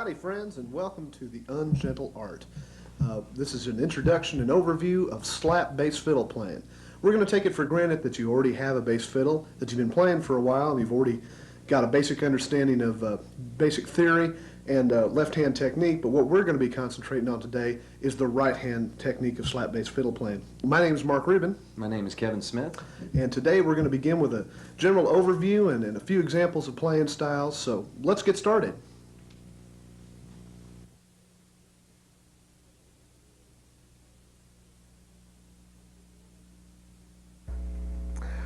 Howdy friends, and welcome to the Ungentle Art. This is an introduction and overview of slap bass fiddle playing. We're going to take it for granted that you already have a bass fiddle, that you've been playing for a while, and you've already got a basic understanding of basic theory and left-hand technique, but what we're going to be concentrating on today is the right-hand technique of slap bass fiddle playing. My name is Mark Rubin. My name is Kevin Smith. And today we're going to begin with a general overview and a few examples of playing styles, so let's get started.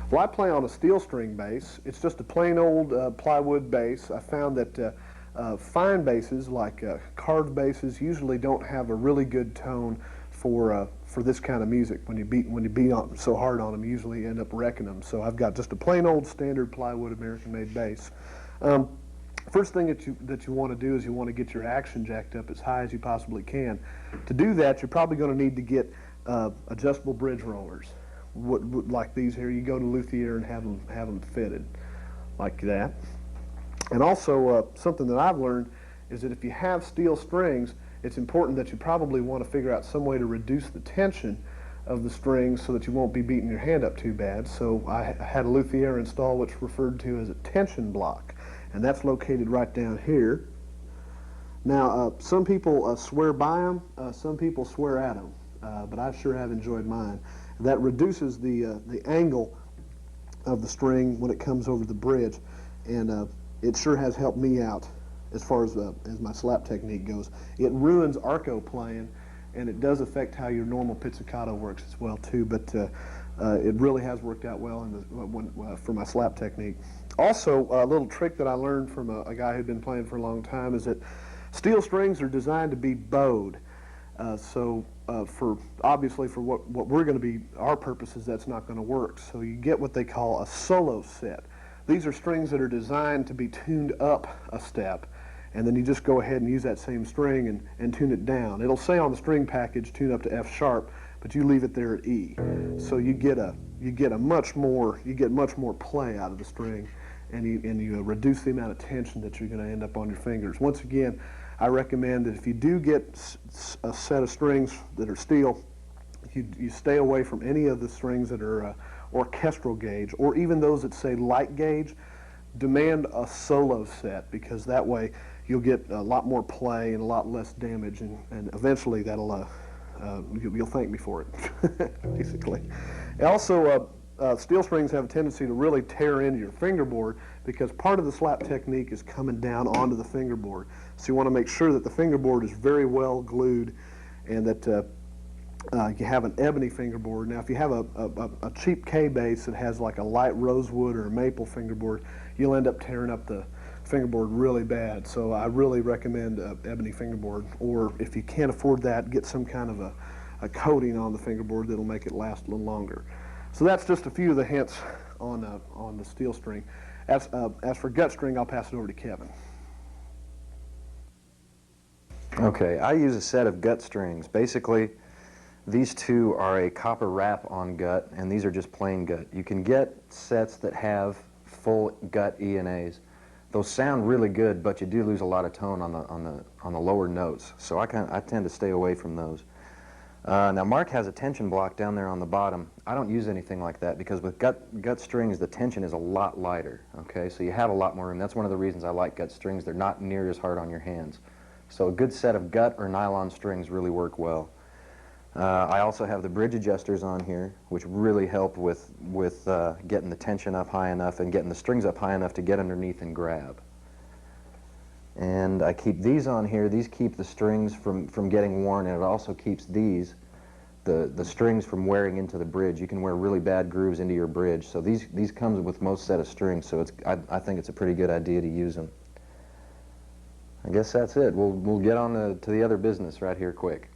Well, I play on a steel string bass. It's just a plain old plywood bass. I found that fine basses, like carved basses, usually don't have a really good tone for this kind of music. When you beat on so hard on them, you usually end up wrecking them. So I've got just a plain old standard plywood American-made bass. First thing that you want to do is you want to get your action jacked up as high as you possibly can. To do that, you're probably going to need to get adjustable bridge rollers. Like these here, you go to luthier and have them fitted like that. And also something that I've learned is that if you have steel strings, it's important that you probably want to figure out some way to reduce the tension of the strings so that you won't be beating your hand up too bad. So I had a luthier install what's referred to as a tension block, and that's located right down here. Now some people swear by them, some people swear at them, but I sure have enjoyed mine. That reduces the angle of the string when it comes over the bridge, and it sure has helped me out as far as my slap technique goes. It ruins arco playing, and it does affect how your normal pizzicato works as well too, but it really has worked out well for my slap technique. Also, a little trick that I learned from a guy who'd been playing for a long time is that steel strings are designed to be bowed. Obviously for what we're going to be, our purposes, that's not going to work. So you get what they call a solo set. These are strings that are designed to be tuned up a step, and then you just go ahead and use that same string and tune it down. It'll say on the string package tune up to F sharp, but you leave it there at E. So you get much more play out of the string, and you reduce the amount of tension that you're going to end up on your fingers. Once again, I recommend that if you do get a set of strings that are steel, you stay away from any of the strings that are orchestral gauge, or even those that say light gauge. Demand a solo set, because that way you'll get a lot more play and a lot less damage, and eventually that'll you'll thank me for it, basically. Also, steel strings have a tendency to really tear into your fingerboard, because part of the slap technique is coming down onto the fingerboard. So you want to make sure that the fingerboard is very well glued, and that you have an ebony fingerboard. Now, if you have a cheap K bass that has like a light rosewood or a maple fingerboard, you'll end up tearing up the fingerboard really bad. So I really recommend ebony fingerboard, or if you can't afford that, get some kind of a coating on the fingerboard that'll make it last a little longer. So that's just a few of the hints on the steel string. As for gut string, I'll pass it over to Kevin. Okay, I use a set of gut strings. Basically, these two are a copper wrap on gut, and these are just plain gut. You can get sets that have full gut E and A's. Those sound really good, but you do lose a lot of tone on the lower notes. So I tend to stay away from those. Now Mark has a tension block down there on the bottom. I don't use anything like that, because with gut strings the tension is a lot lighter. Okay, so you have a lot more room. That's one of the reasons I like gut strings. They're not near as hard on your hands. So a good set of gut or nylon strings really work well. I also have the bridge adjusters on here, which really help with getting the tension up high enough and getting the strings up high enough to get underneath and grab. And I keep these on here. These keep the strings from getting worn, and it also keeps the strings from wearing into the bridge. You can wear really bad grooves into your bridge. So these comes with most set of strings, so I think it's a pretty good idea to use them. I guess that's it. We'll get on to the other business right here quick.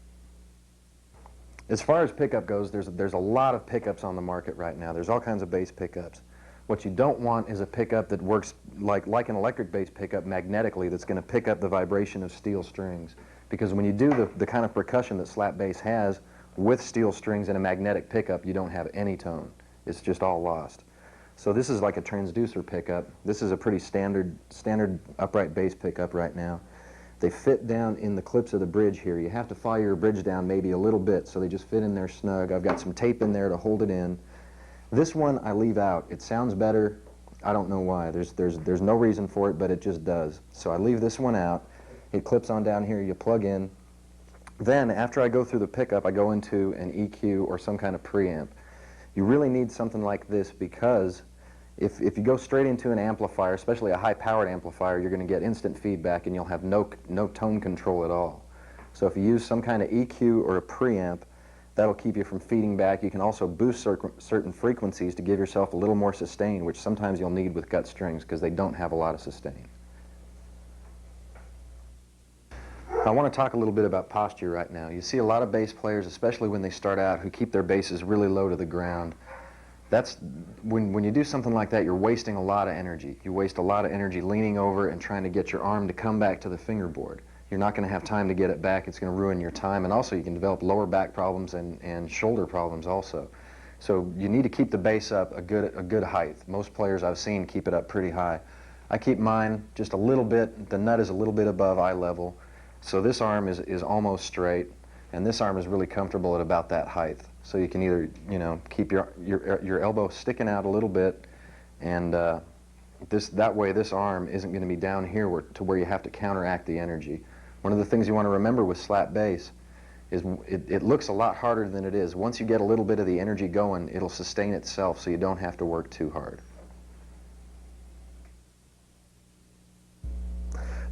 As far as pickup goes, there's a lot of pickups on the market right now. There's all kinds of bass pickups. What you don't want is a pickup that works like an electric bass pickup magnetically, that's going to pick up the vibration of steel strings. Because when you do the kind of percussion that slap bass has with steel strings and a magnetic pickup, you don't have any tone. It's just all lost. So this is like a transducer pickup. This is a pretty standard upright bass pickup right now. They fit down in the clips of the bridge here. You have to file your bridge down maybe a little bit so they just fit in there snug. I've got some tape in there to hold it in. This one I leave out. It sounds better. I don't know why. There's no reason for it, but it just does. So I leave this one out. It clips on down here. You plug in. Then after I go through the pickup, I go into an EQ or some kind of preamp. You really need something like this because if you go straight into an amplifier, especially a high-powered amplifier, you're going to get instant feedback and you'll have no tone control at all. So if you use some kind of EQ or a preamp, that'll keep you from feeding back. You can also boost certain frequencies to give yourself a little more sustain, which sometimes you'll need with gut strings because they don't have a lot of sustain. I want to talk a little bit about posture right now. You see a lot of bass players, especially when they start out, who keep their basses really low to the ground. That's when you do something like that, you're wasting a lot of energy. You waste a lot of energy leaning over and trying to get your arm to come back to the fingerboard. You're not going to have time to get it back. It's going to ruin your time, and also you can develop lower back problems and shoulder problems also. So you need to keep the bass up a good height. Most players I've seen keep it up pretty high. I keep mine just a little bit. The nut is a little bit above eye level. So this arm is almost straight, and this arm is really comfortable at about that height. So you can either, keep your elbow sticking out a little bit, and that way this arm isn't going to be down here to where you have to counteract the energy. One of the things you want to remember with slap bass is it looks a lot harder than it is. Once you get a little bit of the energy going, it'll sustain itself so you don't have to work too hard.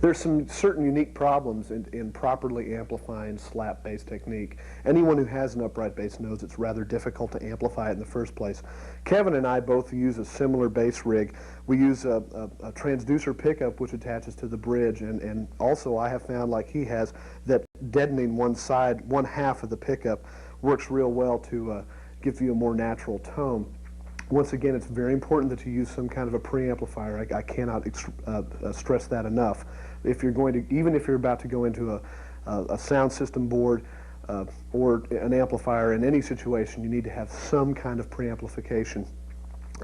There's some certain unique problems in properly amplifying slap bass technique. Anyone who has an upright bass knows it's rather difficult to amplify it in the first place. Kevin and I both use a similar bass rig. We use a transducer pickup which attaches to the bridge, and also I have found, like he has, that deadening one half of the pickup works real well to give you a more natural tone. Once again, it's very important that you use some kind of a preamplifier. I cannot stress that enough. If you're going to, even if you're about to go into a sound system board or an amplifier, in any situation, you need to have some kind of preamplification.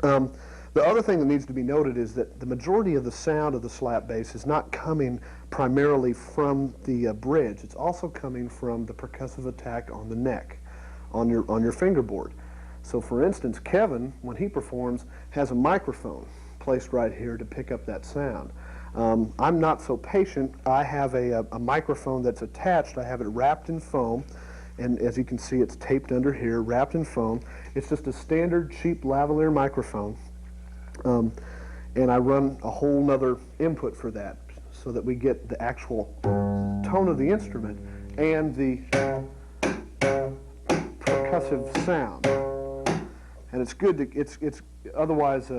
The other thing that needs to be noted is that the majority of the sound of the slap bass is not coming primarily from the bridge. It's also coming from the percussive attack on the neck, on your fingerboard. So for instance, Kevin, when he performs, has a microphone placed right here to pick up that sound. I'm not so patient. I have a microphone that's attached. I have it wrapped in foam, and as you can see, it's taped under here, wrapped in foam. It's just a standard cheap lavalier microphone, and I run a whole nother input for that so that we get the actual tone of the instrument and the percussive sound. And it's good to, it's otherwise,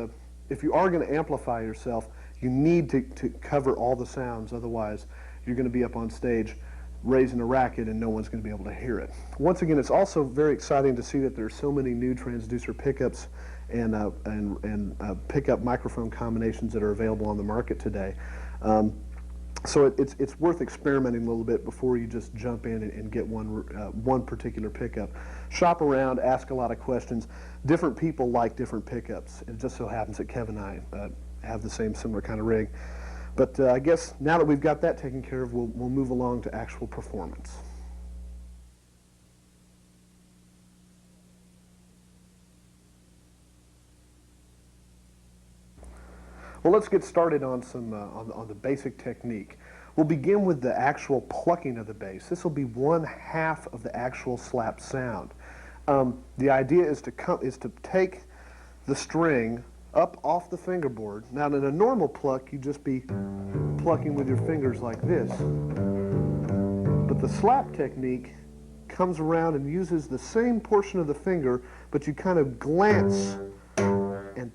if you are going to amplify yourself, you need to cover all the sounds. Otherwise, you're going to be up on stage raising a racket and no one's going to be able to hear it. Once again, it's also very exciting to see that there's so many new transducer pickups and pickup microphone combinations that are available on the market today. So it's worth experimenting a little bit before you just jump in and get one particular pickup. Shop around, ask a lot of questions. Different people like different pickups. It just so happens that Kevin and I have the similar kind of rig. But I guess now that we've got that taken care of, we'll move along to actual performance. Well, let's get started on some on the basic technique. We'll begin with the actual plucking of the bass. This will be one half of the actual slap sound. The idea is to take the string up off the fingerboard. Now, in a normal pluck, you'd just be plucking with your fingers like this. But the slap technique comes around and uses the same portion of the finger, but you kind of glance and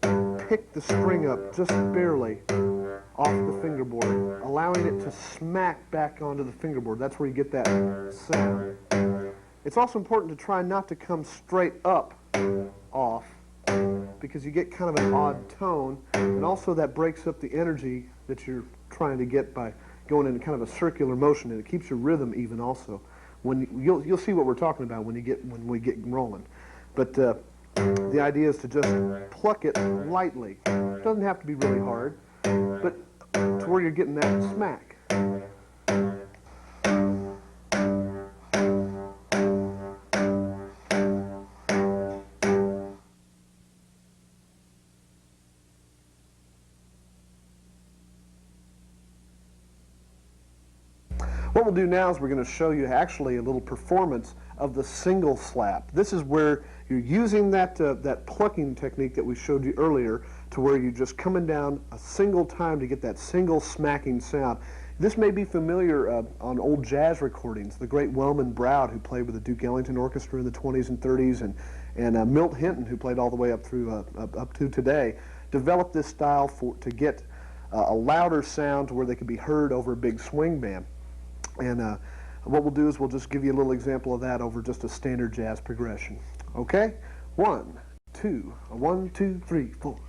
pick the string up just barely off the fingerboard, allowing it to smack back onto the fingerboard. That's where you get that sound. It's also important to try not to come straight up off, because you get kind of an odd tone, and also that breaks up the energy that you're trying to get by going into kind of a circular motion, and it keeps your rhythm even also. You'll see what we're talking about when we get rolling. But the idea is to just pluck it lightly. It doesn't have to be really hard, but to where you're getting that smack. What we'll do now is we're going to show you actually a little performance of the single slap. This is where you're using that plucking technique that we showed you earlier, to where you're just coming down a single time to get that single smacking sound. This may be familiar on old jazz recordings. The great Wellman Browd, who played with the Duke Ellington Orchestra in the 20s and 30s, and Milt Hinton, who played all the way up through up to today, developed this style to get a louder sound to where they could be heard over a big swing band. And what we'll do is we'll just give you a little example of that over just a standard jazz progression. Okay? 1, 2, 1, 2, 3, 4.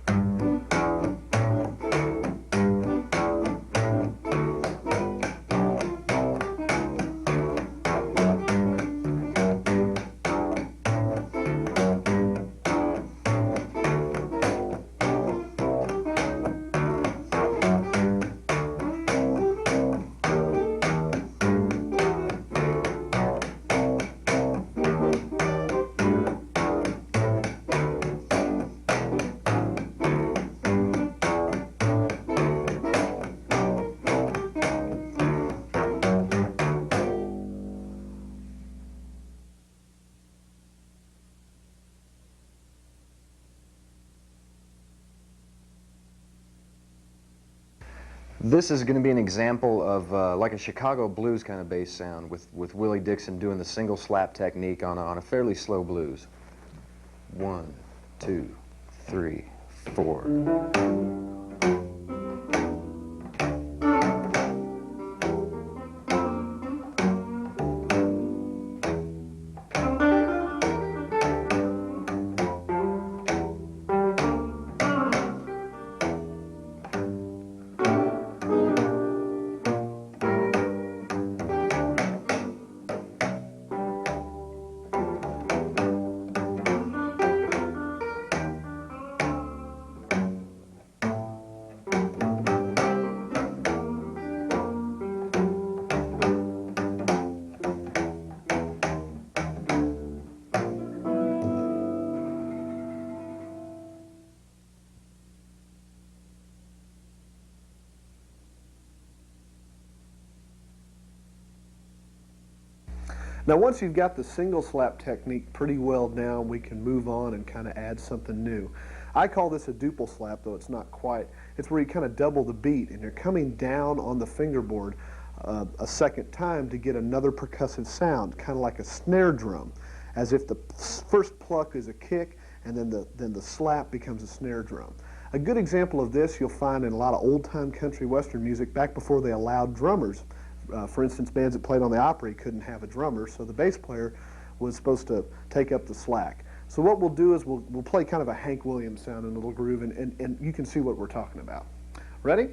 This is going to be an example of like a Chicago blues kind of bass sound with Willie Dixon doing the single slap technique on a fairly slow blues. 1, 2, 3, 4. Now once you've got the single slap technique pretty well down, we can move on and kind of add something new. I call this a duple slap, though it's not quite. It's where you kind of double the beat and you're coming down on the fingerboard a second time to get another percussive sound, kind of like a snare drum, as if the first pluck is a kick and then the slap becomes a snare drum. A good example of this you'll find in a lot of old-time country western music back before they allowed drummers. For instance, bands that played on the Opry couldn't have a drummer, so the bass player was supposed to take up the slack. So what we'll do is we'll play kind of a Hank Williams sound in a little groove, and you can see what we're talking about. Ready?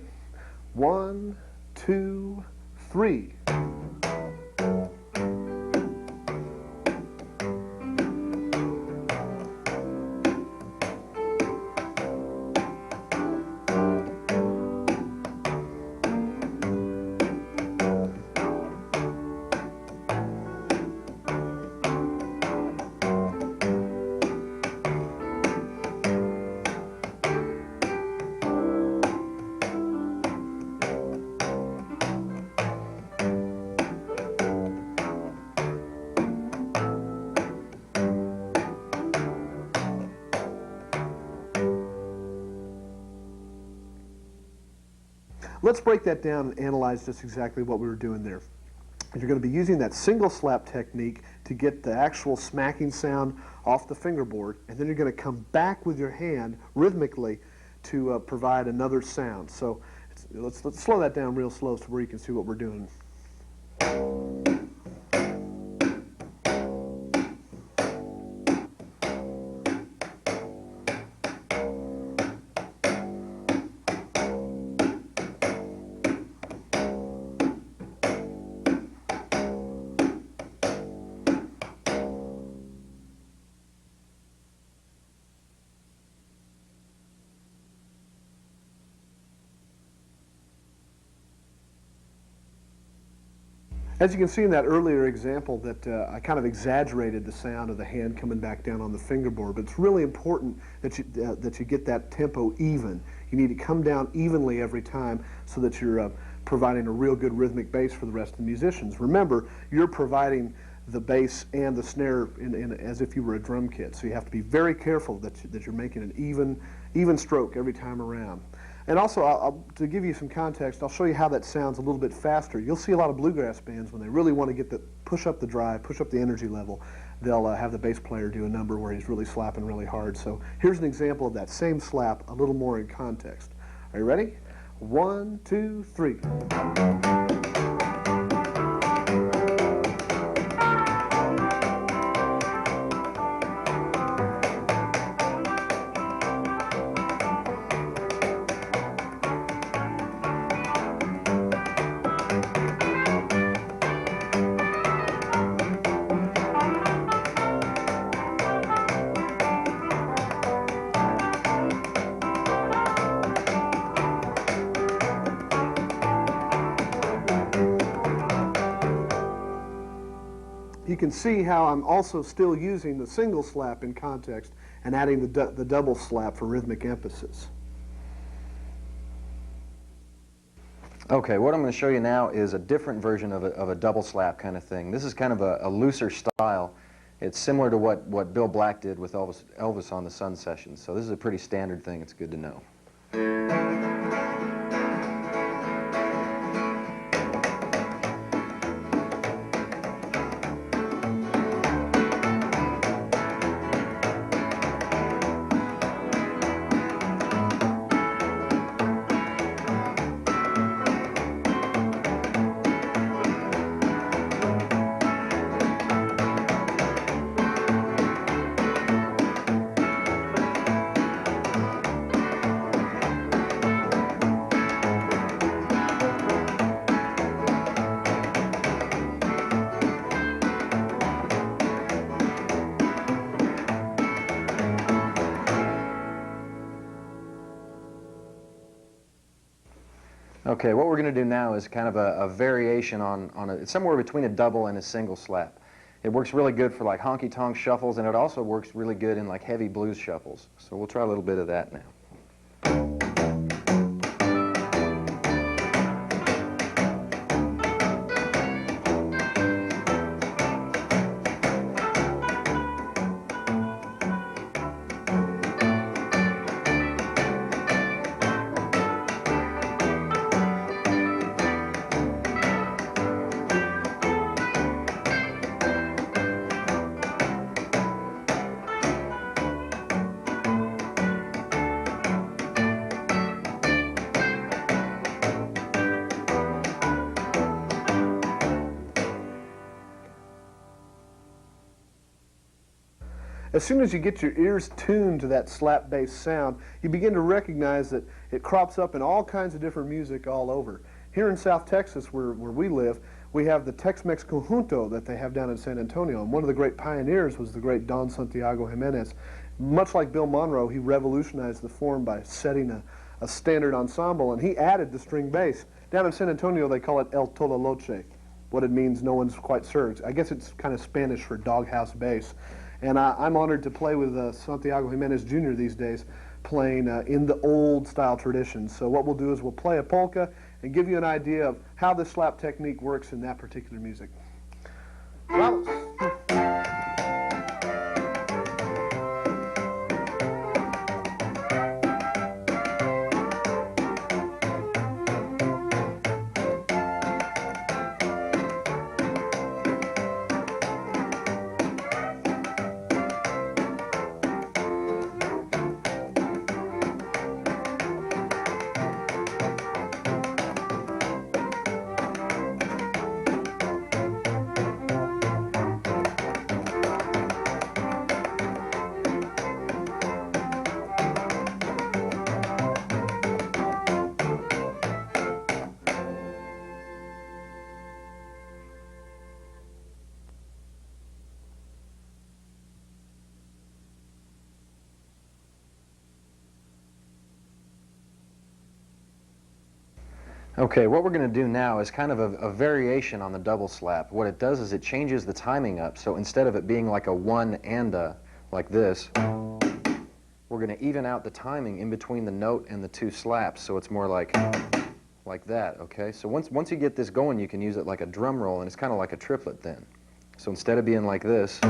1, 2, 3. Let's break that down and analyze just exactly what we were doing there. You're going to be using that single slap technique to get the actual smacking sound off the fingerboard, and then you're going to come back with your hand rhythmically to provide another sound. So let's slow that down real slow so where you can see what we're doing. As you can see in that earlier example that I kind of exaggerated the sound of the hand coming back down on the fingerboard, but it's really important that you get that tempo even. You need to come down evenly every time so that you're providing a real good rhythmic bass for the rest of the musicians. Remember, you're providing the bass and the snare as if you were a drum kit, so you have to be very careful that you're making an even stroke every time around. And also, to give you some context, I'll show you how that sounds a little bit faster. You'll see a lot of bluegrass bands, when they really want to get push up the drive, push up the energy level, they'll have the bass player do a number where he's really slapping really hard. So here's an example of that same slap, a little more in context. Are you ready? 1, 2, 3. You can see how I'm also still using the single slap in context and adding the double slap for rhythmic emphasis. Okay, what I'm going to show you now is a different version of a double slap kind of thing. This is kind of a looser style. It's similar to what Bill Black did with Elvis on the Sun Sessions. So this is a pretty standard thing. It's good to know. Okay, what we're going to do now is kind of a variation on it's somewhere between a double and a single slap. It works really good for like honky-tonk shuffles, and it also works really good in like heavy blues shuffles. So we'll try a little bit of that now. As soon as you get your ears tuned to that slap bass sound, you begin to recognize that it crops up in all kinds of different music all over. Here in South Texas, where we live, we have the Tex-Mex Conjunto that they have down in San Antonio. And one of the great pioneers was the great Don Santiago Jimenez. Much like Bill Monroe, he revolutionized the form by setting a standard ensemble, and he added the string bass. Down in San Antonio, they call it El Tololoche. What it means, no one's quite certain. I guess it's kind of Spanish for doghouse bass. And I'm honored to play with Santiago Jimenez Jr. these days, playing in the old style tradition. So what we'll do is we'll play a polka and give you an idea of how this slap technique works in that particular music. Vamos. Okay, what we're going to do now is kind of a variation on the double slap. What it does is it changes the timing up, so instead of it being like a one and a, like this, we're we're going to even out the timing in between the note and the two slaps, so it's more like that, okay? So once you get this going, you can use it like a drum roll, and it's kind of like a triplet then. So instead of being like this,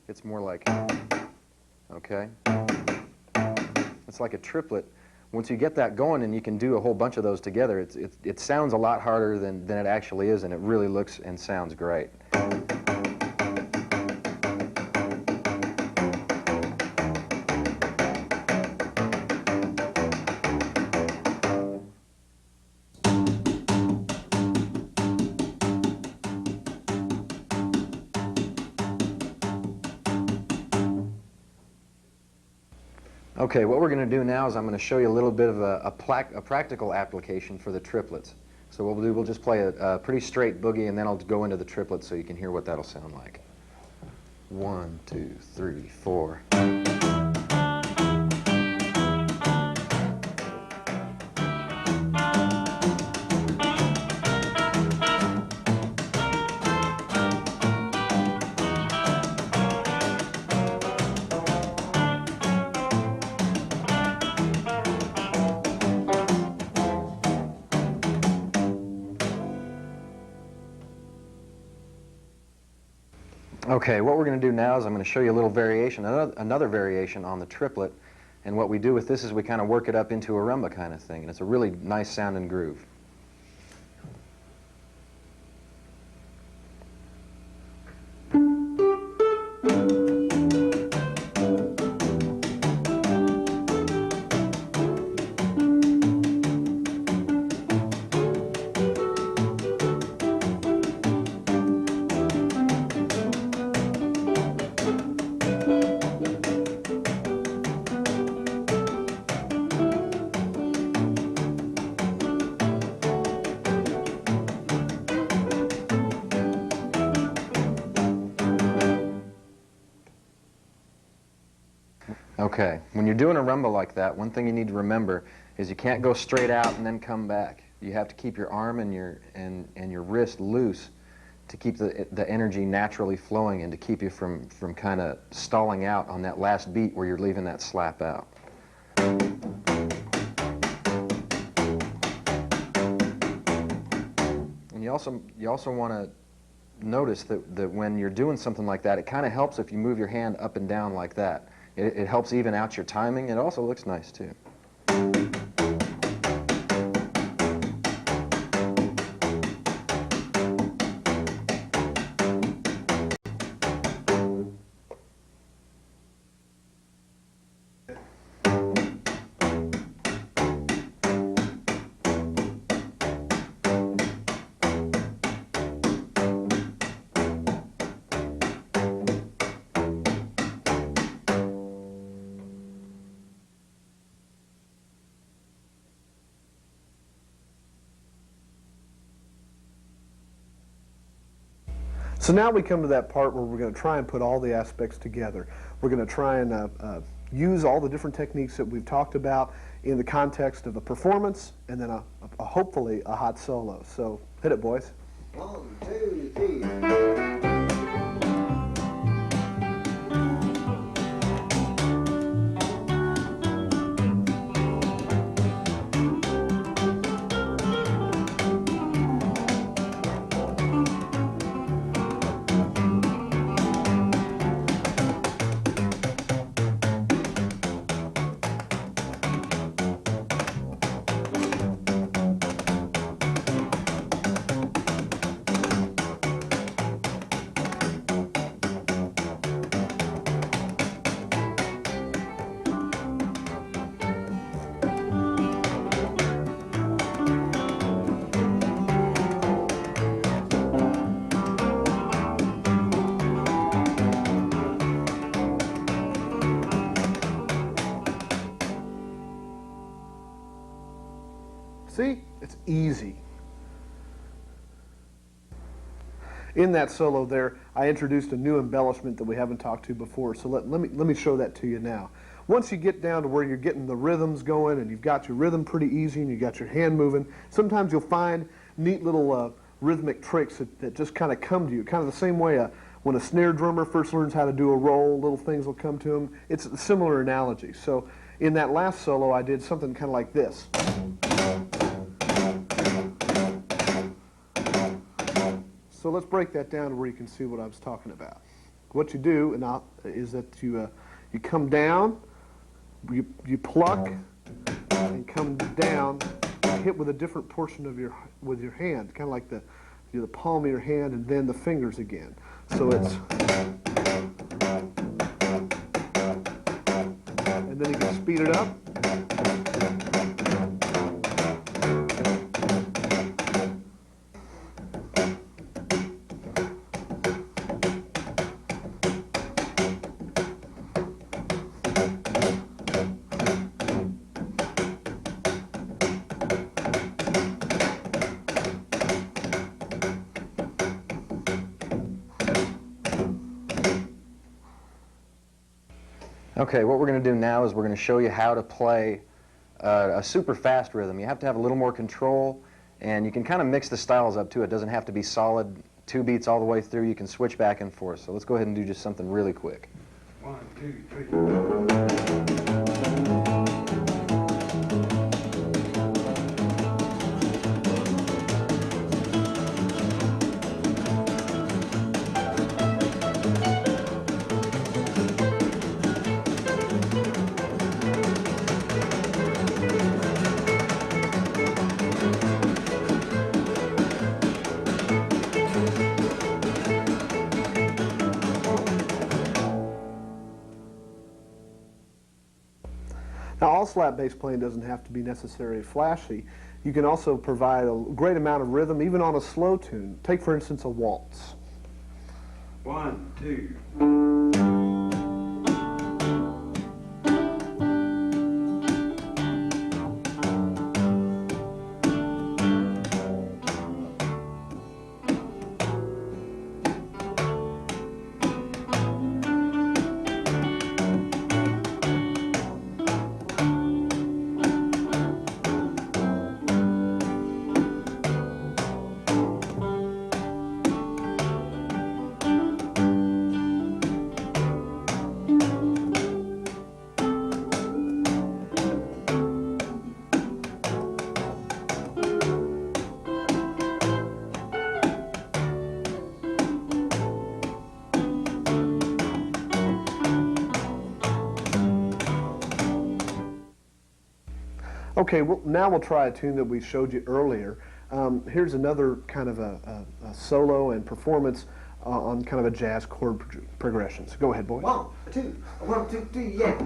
it's more like, okay? It's like a triplet. Once you get that going and you can do a whole bunch of those together, it sounds a lot harder than it actually is, and it really looks and sounds great. Okay, what we're going to do now is I'm going to show you a little bit of a practical application for the triplets. So what we'll do, we'll just play a pretty straight boogie, and then I'll go into the triplets so you can hear what that'll sound like. 1, 2, 3, 4. Okay, what we're going to do now is I'm going to show you a little variation, another variation on the triplet. And what we do with this is we kind of work it up into a rumba kind of thing. And it's a really nice sounding groove. Okay, when you're doing a rumba like that, one thing you need to remember is you can't go straight out and then come back. You have to keep your arm and your wrist loose to keep the energy naturally flowing and to keep you from kind of stalling out on that last beat where you're leaving that slap out. And you also want to notice that when you're doing something like that, it kind of helps if you move your hand up and down like that. It helps even out your timing. It also looks nice too. So now we come to that part where we're going to try and put all the aspects together. We're going to try and use all the different techniques that we've talked about in the context of a performance and then hopefully a hot solo. So hit it, boys. 1, 2, 3. See? It's easy. In that solo there, I introduced a new embellishment that we haven't talked to before, so let me show that to you now. Once you get down to where you're getting the rhythms going and you've got your rhythm pretty easy and you got your hand moving, sometimes you'll find neat little rhythmic tricks that just kind of come to you, kind of the same way when a snare drummer first learns how to do a roll, little things will come to him. It's a similar analogy. So in that last solo, I did something kind of like this. So let's break that down to where you can see what I was talking about. What you do is that you come down, you pluck, and come down, hit with a different portion of your hand, kind of like the palm of your hand and then the fingers again. So it's, and then you can speed it up. Okay, what we're going to do now is we're going to show you how to play a super fast rhythm. You have to have a little more control, and you can kind of mix the styles up too. It doesn't have to be solid 2 beats all the way through. You can switch back and forth. So let's go ahead and do just something really quick. 1, 2, 3. Now, all slap bass playing doesn't have to be necessarily flashy. You can also provide a great amount of rhythm, even on a slow tune. Take, for instance, a waltz. 1, 2. Okay, well, now we'll try a tune that we showed you earlier. Here's another kind of a solo and performance on kind of a jazz chord progression. So go ahead, boys. 1, 2, 1, 2, 3, yeah.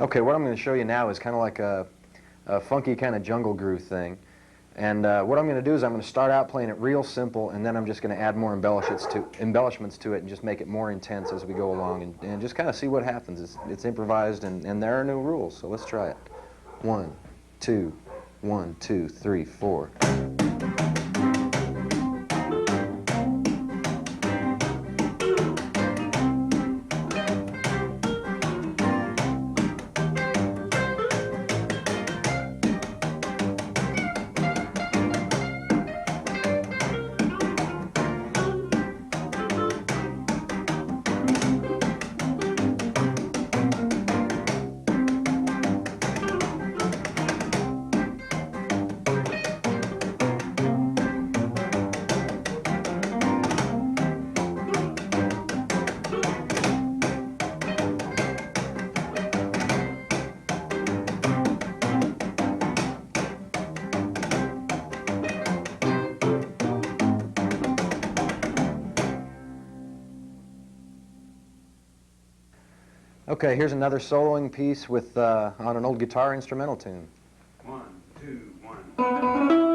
Okay, what I'm going to show you now is kind of like a funky kind of jungle groove thing. And what I'm going to do is I'm going to start out playing it real simple, and then I'm just going to add more embellishments to it and just make it more intense as we go along, and just kind of see what happens. It's improvised, and there are no rules, so let's try it. 1, 2, 1, 2, 3, 4. Okay, here's another soloing piece with on an old guitar instrumental tune. 1, 2, 1.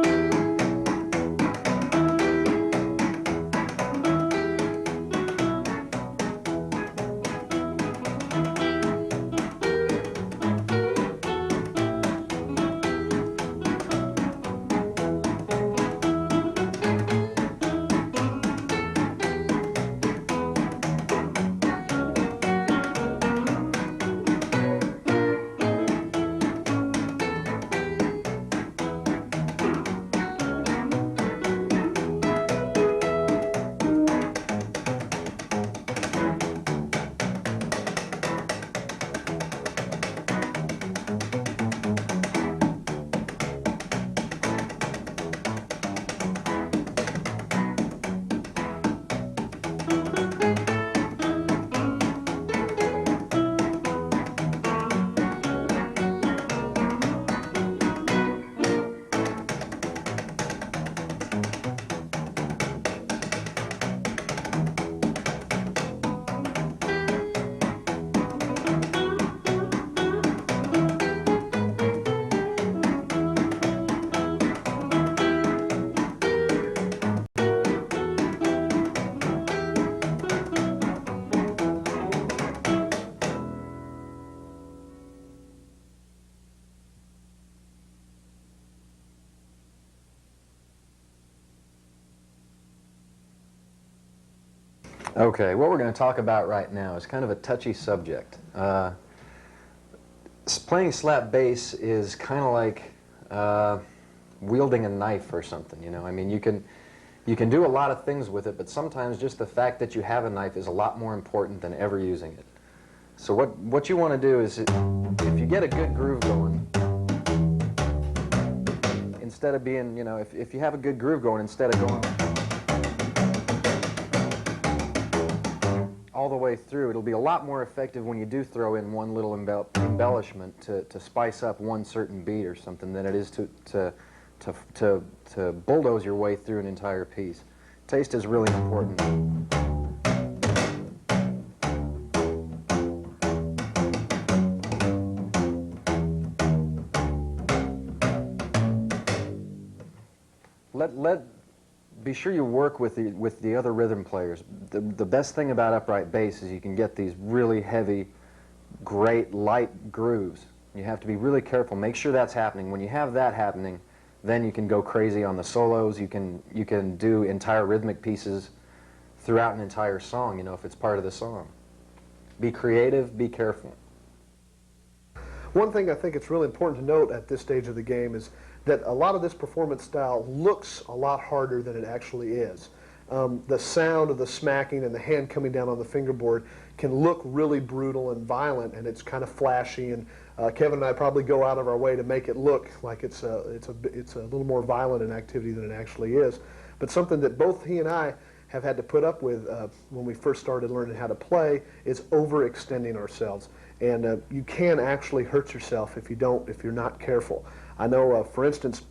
Okay, what we're going to talk about right now is kind of a touchy subject. Playing slap bass is kind of like wielding a knife or something, you know. I mean, you can do a lot of things with it, but sometimes just the fact that you have a knife is a lot more important than ever using it. So what you want to do is, if you get a good groove going, instead of being, you know, if you have a good groove going, instead of going all the way through, it'll be a lot more effective when you do throw in one little embellishment to spice up one certain beat or something than it is to bulldoze your way through an entire piece. Taste is really important. Be sure you work with the other rhythm players. The best thing about upright bass is you can get these really heavy, great light grooves. You have to be really careful. Make sure that's happening. When you have that happening, then you can go crazy on the solos. You can do entire rhythmic pieces throughout an entire song, you know, if it's part of the song. Be creative, be careful. One thing I think it's really important to note at this stage of the game is that a lot of this performance style looks a lot harder than it actually is. The sound of the smacking and the hand coming down on the fingerboard can look really brutal and violent, and it's kind of flashy, and Kevin and I probably go out of our way to make it look like it's a little more violent an activity than it actually is. But something that both he and I have had to put up with when we first started learning how to play is overextending ourselves. And you can actually hurt yourself if you're not careful. I know, for instance,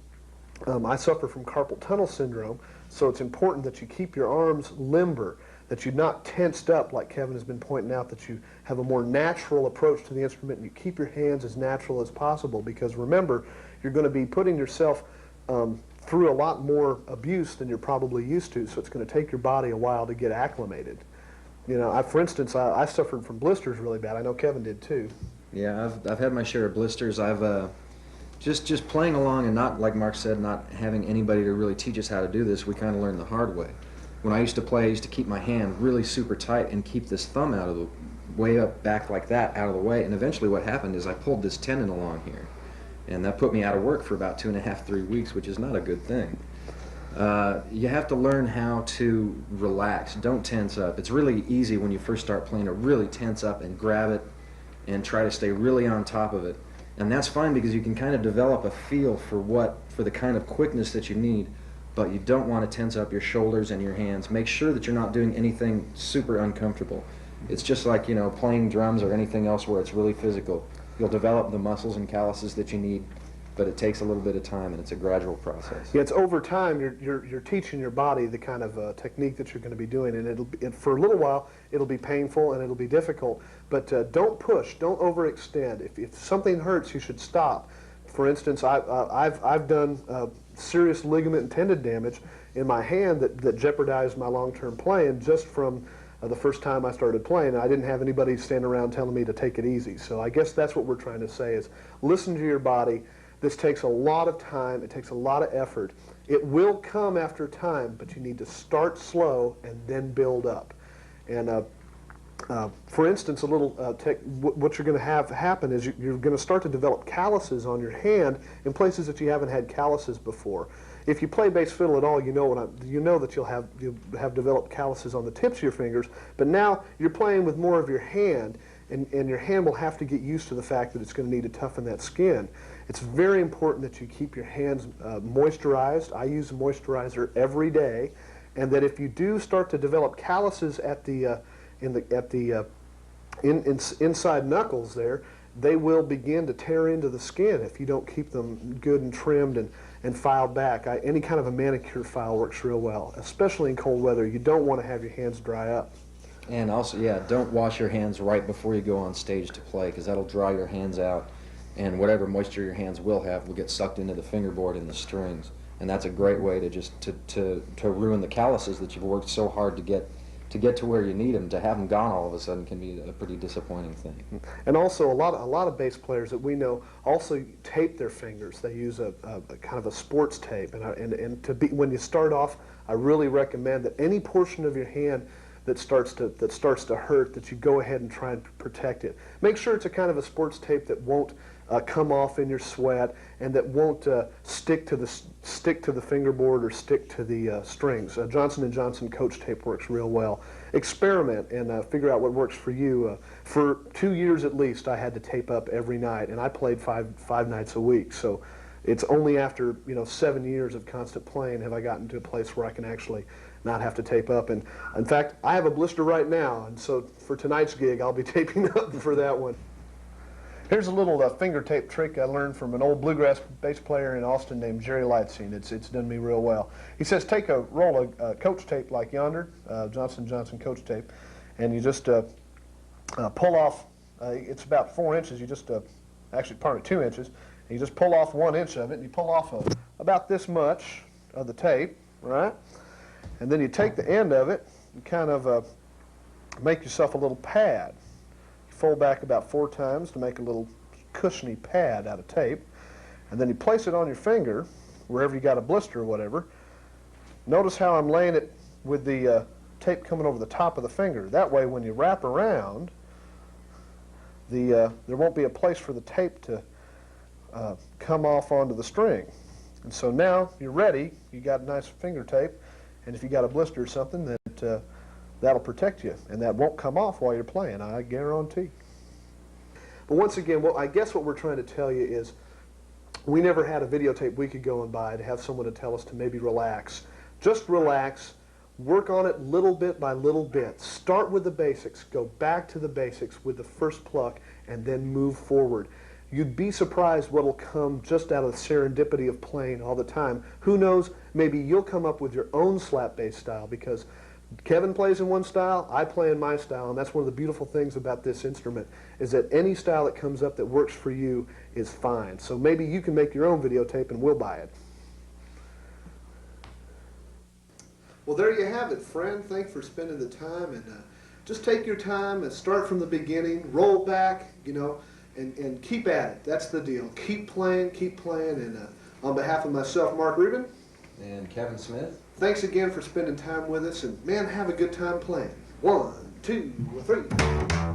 I suffer from carpal tunnel syndrome, so it's important that you keep your arms limber, that you're not tensed up like Kevin has been pointing out, that you have a more natural approach to the instrument and you keep your hands as natural as possible, because remember, you're going to be putting yourself through a lot more abuse than you're probably used to, so it's going to take your body a while to get acclimated. You know, for instance, I suffered from blisters really bad. I know Kevin did too. Yeah, I've had my share of blisters. I've just playing along and not, like Mark said, not having anybody to really teach us how to do this, we kind of learned the hard way. When I used to play, I used to keep my hand really super tight and keep this thumb out of the way up back like that out of the way, and eventually what happened is I pulled this tendon along here, and that put me out of work for about 2.5, 3 weeks, which is not a good thing. You have to learn how to relax. Don't tense up. It's really easy when you first start playing to really tense up and grab it and try to stay really on top of it. And that's fine because you can kind of develop a feel for the kind of quickness that you need, but you don't want to tense up your shoulders and your hands. Make sure that you're not doing anything super uncomfortable. It's just like, you know, playing drums or anything else where it's really physical. You'll develop the muscles and calluses that you need but it takes a little bit of time, and it's a gradual process. Yeah, it's over time. You're teaching your body the kind of technique that you're going to be doing, and for a little while it'll be painful and it'll be difficult. But don't push, don't overextend. If something hurts, you should stop. For instance, I've done serious ligament and tendon damage in my hand that jeopardized my long-term playing just from the first time I started playing. I didn't have anybody standing around telling me to take it easy. So I guess that's what we're trying to say is listen to your body. This takes a lot of time. It takes a lot of effort. It will come after time, but you need to start slow and then build up. And for instance, a little what you're going to have happen is you're going to start to develop calluses on your hand in places that you haven't had calluses before. If you play bass fiddle at all, you know that you'll have developed calluses on the tips of your fingers. But now you're playing with more of your hand, and your hand will have to get used to the fact that it's going to need to toughen that skin. It's very important that you keep your hands moisturized. I use a moisturizer every day, and that if you do start to develop calluses at the inside knuckles there, they will begin to tear into the skin if you don't keep them good and trimmed and filed back. Any kind of a manicure file works real well, especially in cold weather. You don't want to have your hands dry up. And also, yeah, don't wash your hands right before you go on stage to play, because that'll dry your hands out, and whatever moisture your hands will have will get sucked into the fingerboard and the strings. And that's a great way to just to ruin the calluses that you've worked so hard to get to where you need them. To have them gone all of a sudden can be a pretty disappointing thing. And also, a lot of bass players that we know also tape their fingers. They use a kind of a sports tape. And when you start off, I really recommend that any portion of your hand that starts to hurt, that you go ahead and try and protect it. Make sure it's a kind of a sports tape that won't come off in your sweat, and that won't stick to the fingerboard or stick to the strings. Johnson & Johnson Coach tape works real well. Experiment and figure out what works for you. For 2 years at least, I had to tape up every night, and I played five nights a week. So it's only after 7 years of constant playing have I gotten to a place where I can actually not have to tape up. And in fact, I have a blister right now, and so for tonight's gig, I'll be taping up for that one. Here's a little finger tape trick I learned from an old bluegrass bass player in Austin named Jerry Lightstein. It's done me real well. He says take a roll of Coach tape like yonder, Johnson & Johnson Coach tape, and you just pull off, it's about 4 inches, you just, actually pardon me, 2 inches, and you just pull off 1 inch of it, and you pull off about this much of the tape, right? And then you take the end of it and kind of make yourself a little pad. Fold back about 4 times to make a little cushiony pad out of tape, and then you place it on your finger wherever you got a blister or whatever. Notice how I'm laying it with the tape coming over the top of the finger. That way when you wrap around, there won't be a place for the tape to come off onto the string. And so now you're ready. You got a nice finger tape, and if you got a blister or something, that'll protect you, and that won't come off while you're playing, I guarantee. But once again, I guess what we're trying to tell you is we never had a videotape we could go and buy to have someone to tell us to maybe relax. Just relax, work on it little bit by little bit. Start with the basics, go back to the basics with the first pluck, and then move forward. You'd be surprised what'll come just out of the serendipity of playing all the time. Who knows, maybe you'll come up with your own slap bass style, because Kevin plays in one style, I play in my style, and that's one of the beautiful things about this instrument, is that any style that comes up that works for you is fine. So maybe you can make your own videotape and we'll buy it. Well, there you have it, friend. Thanks for spending the time, and just take your time and start from the beginning, roll back, and keep at it. That's the deal. Keep playing, and on behalf of myself, Mark Rubin, And Kevin Smith. thanks again for spending time with us, and man, have a good time playing. 1, 2, 3.